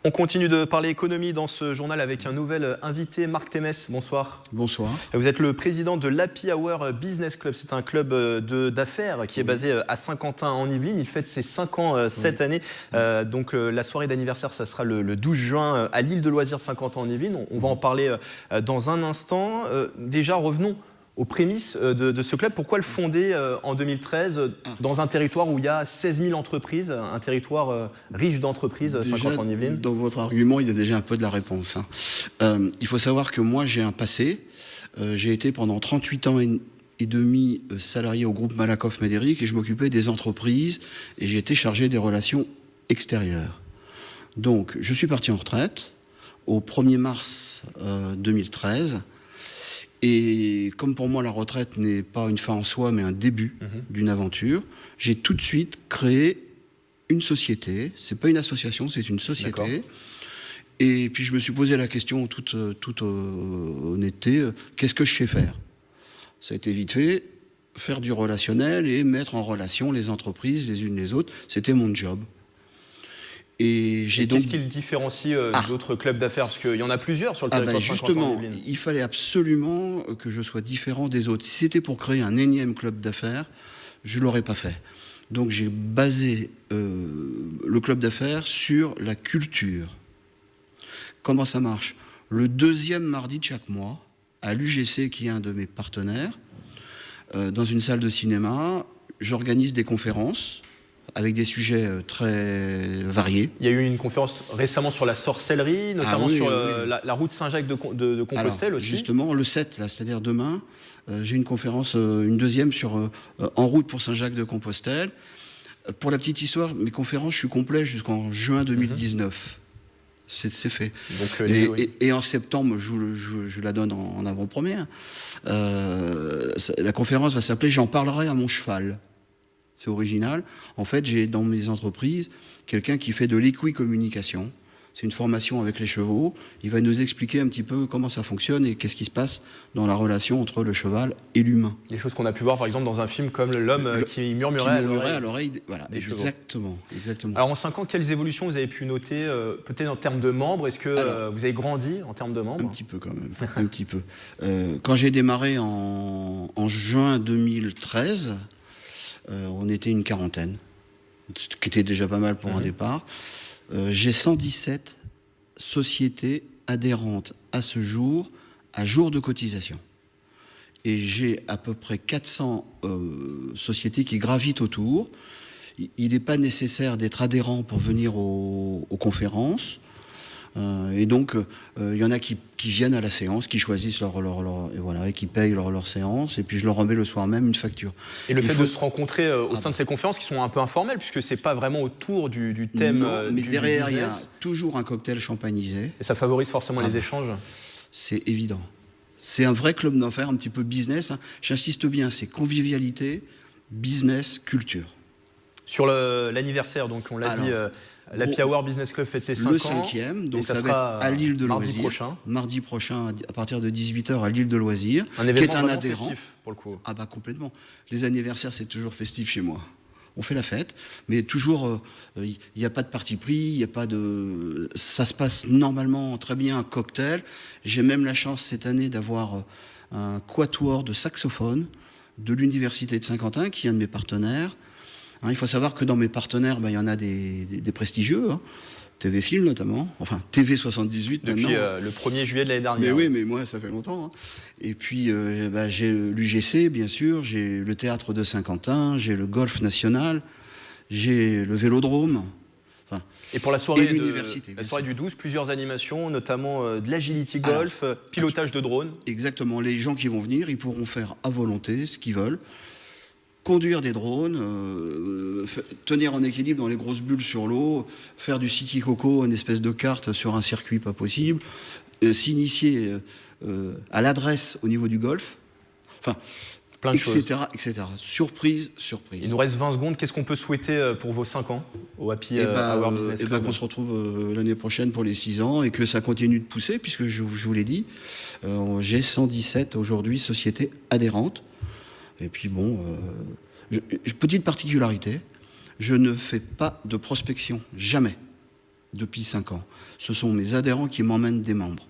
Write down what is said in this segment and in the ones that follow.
On continue de parler économie dans ce journal avec un nouvel invité, Marc Témès. Bonsoir. Bonsoir. Vous êtes le président de l'Happy Hour Business Club. C'est un club d'affaires qui est basé à Saint-Quentin en Yvelines. Il fête ses 5 ans cette année. Donc la soirée d'anniversaire, ça sera le 12 juin à l'île de loisirs de Saint-Quentin en Yvelines. On va en parler dans un instant. Déjà, revenons aux prémices de ce club. Pourquoi le fonder en 2013 dans un territoire où il y a 16 000 entreprises, un territoire riche d'entreprises, Saint-Quentin-en-Yvelines? Dans votre argument, il y a déjà un peu de la réponse. Il faut savoir que moi, j'ai un passé. J'ai été pendant 38 ans et demi salarié au groupe Malakoff-Médéric et je m'occupais des entreprises et j'ai été chargé des relations extérieures. Donc, je suis parti en retraite au 1er mars 2013. Et comme pour moi, la retraite n'est pas une fin en soi, mais un début d'une aventure, j'ai tout de suite créé une société. C'est pas une association, c'est une société. Et puis je me suis posé la question, toute honnêteté, qu'est-ce que je sais faire? Ça a été vite fait, faire du relationnel et mettre en relation les entreprises les unes les autres. C'était mon job. Et qu'est-ce qui le différencie d'autres clubs d'affaires? Parce qu'il y en a plusieurs sur le territoire. Justement, il fallait absolument que je sois différent des autres. Si c'était pour créer un énième club d'affaires, je ne l'aurais pas fait. Donc j'ai basé le club d'affaires sur la culture. Comment ça marche? Le deuxième mardi de chaque mois, à l'UGC, qui est un de mes partenaires, dans une salle de cinéma, j'organise des conférences avec des sujets très variés. Il y a eu une conférence récemment sur la sorcellerie, notamment sur la route Saint-Jacques de Compostelle. Alors, aussi. Justement, le 7, là, c'est-à-dire demain, j'ai une conférence, une deuxième sur en route pour Saint-Jacques de Compostelle. Pour la petite histoire, mes conférences, je suis complet jusqu'en juin 2019. C'est fait. Donc, et en septembre, je la donne en avant-première. La conférence va s'appeler « J'en parlerai à mon cheval ». C'est original. En fait, j'ai dans mes entreprises quelqu'un qui fait de l'équicommunication. C'est une formation avec les chevaux. Il va nous expliquer un petit peu comment ça fonctionne et qu'est-ce qui se passe dans la relation entre le cheval et l'humain. Des choses qu'on a pu voir, par exemple, dans un film comme L'homme qui murmurait à l'oreille. Voilà, exactement. Alors, en 5 ans, quelles évolutions vous avez pu noter, peut-être en termes de membres? Est-ce que vous avez grandi en termes de membres? Un petit peu quand même, un petit peu. Quand j'ai démarré en juin 2013, on était une quarantaine, ce qui était déjà pas mal pour un départ. J'ai 117 sociétés adhérentes à ce jour, à jour de cotisation. Et j'ai à peu près 400 sociétés qui gravitent autour. Il n'est pas nécessaire d'être adhérent pour venir aux conférences. Et donc, il y en a qui viennent à la séance, qui choisissent et qui payent leur séance, et puis je leur remets le soir même une facture. Et le fait de se rencontrer au sein de ces conférences qui sont un peu informelles, puisque c'est pas vraiment autour du thème. Non, mais derrière, il y a business. toujours un cocktail champagnisé. Et ça favorise forcément les échanges. C'est évident. C'est un vrai club d'affaires, un petit peu business. J'insiste bien, c'est convivialité, business, culture. Sur l'anniversaire, donc on l'a dit. L'Happy Hour Business Club fête ses 5 ans. Le 5e, donc ça va être à l'île de loisirs. Mardi prochain, à partir de 18h à l'île de loisirs. Un événement qui est un adhérent. festif, pour le coup. Ah bah complètement. Les anniversaires, c'est toujours festif chez moi. On fait la fête, mais toujours, il n'y a pas de parti pris, il n'y a pas de... Ça se passe normalement très bien, un cocktail. J'ai même la chance cette année d'avoir un quatuor de saxophone de l'Université de Saint-Quentin, qui est un de mes partenaires. Il faut savoir que dans mes partenaires, il y en a des prestigieux, TV Film notamment, enfin TV78 depuis le 1er juillet de l'année dernière. Mais oui, mais moi ça fait longtemps. Et puis j'ai l'UGC bien sûr, j'ai le théâtre de Saint-Quentin, j'ai le golf national, j'ai le vélodrome. Et pour la soirée, la soirée du 12, plusieurs animations, notamment de l'agility golf, pilotage de drone. Exactement, les gens qui vont venir, ils pourront faire à volonté ce qu'ils veulent. Conduire des drones, tenir en équilibre dans les grosses bulles sur l'eau, faire du Siki Coco, une espèce de carte sur un circuit pas possible, s'initier à l'adresse au niveau du golf, enfin, plein de etc., choses. etc. Surprise, surprise. Il nous reste 20 secondes. Qu'est-ce qu'on peut souhaiter pour vos 5 ans au Happy Hour Business Club? Qu'on se retrouve l'année prochaine pour les 6 ans et que ça continue de pousser, puisque je vous l'ai dit, j'ai 117 aujourd'hui sociétés adhérentes. Et puis bon, petite particularité, je ne fais pas de prospection, jamais. depuis 5 ans. Ce sont mes adhérents qui m'emmènent des membres.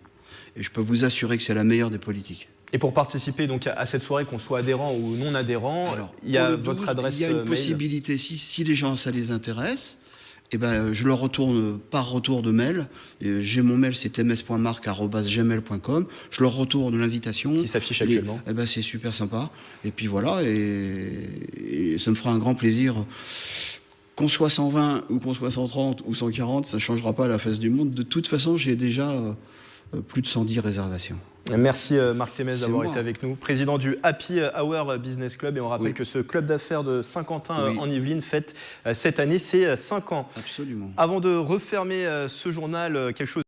Et je peux vous assurer que c'est la meilleure des politiques. Et pour participer donc à cette soirée, qu'on soit adhérent ou non adhérent, Alors, il y a pour le 12, votre adresse il y a une mail. possibilité, si les gens, ça les intéresse, eh ben, je leur retourne par retour de mail. J'ai mon mail, c'est ms.marc@gmail.com. Je leur retourne l'invitation. Qui s'affiche actuellement. Eh ben, c'est super sympa. Et puis voilà, et ça me fera un grand plaisir. Qu'on soit 120 ou qu'on soit 130 ou 140, ça ne changera pas la face du monde. De toute façon, j'ai déjà plus de 110 réservations. Merci Marc Témez d'avoir moi. été avec nous, président du Happy Hour Business Club. Et on rappelle que ce club d'affaires de Saint-Quentin en Yvelines fête cette année ses 5 ans. Absolument. Avant de refermer ce journal, quelque chose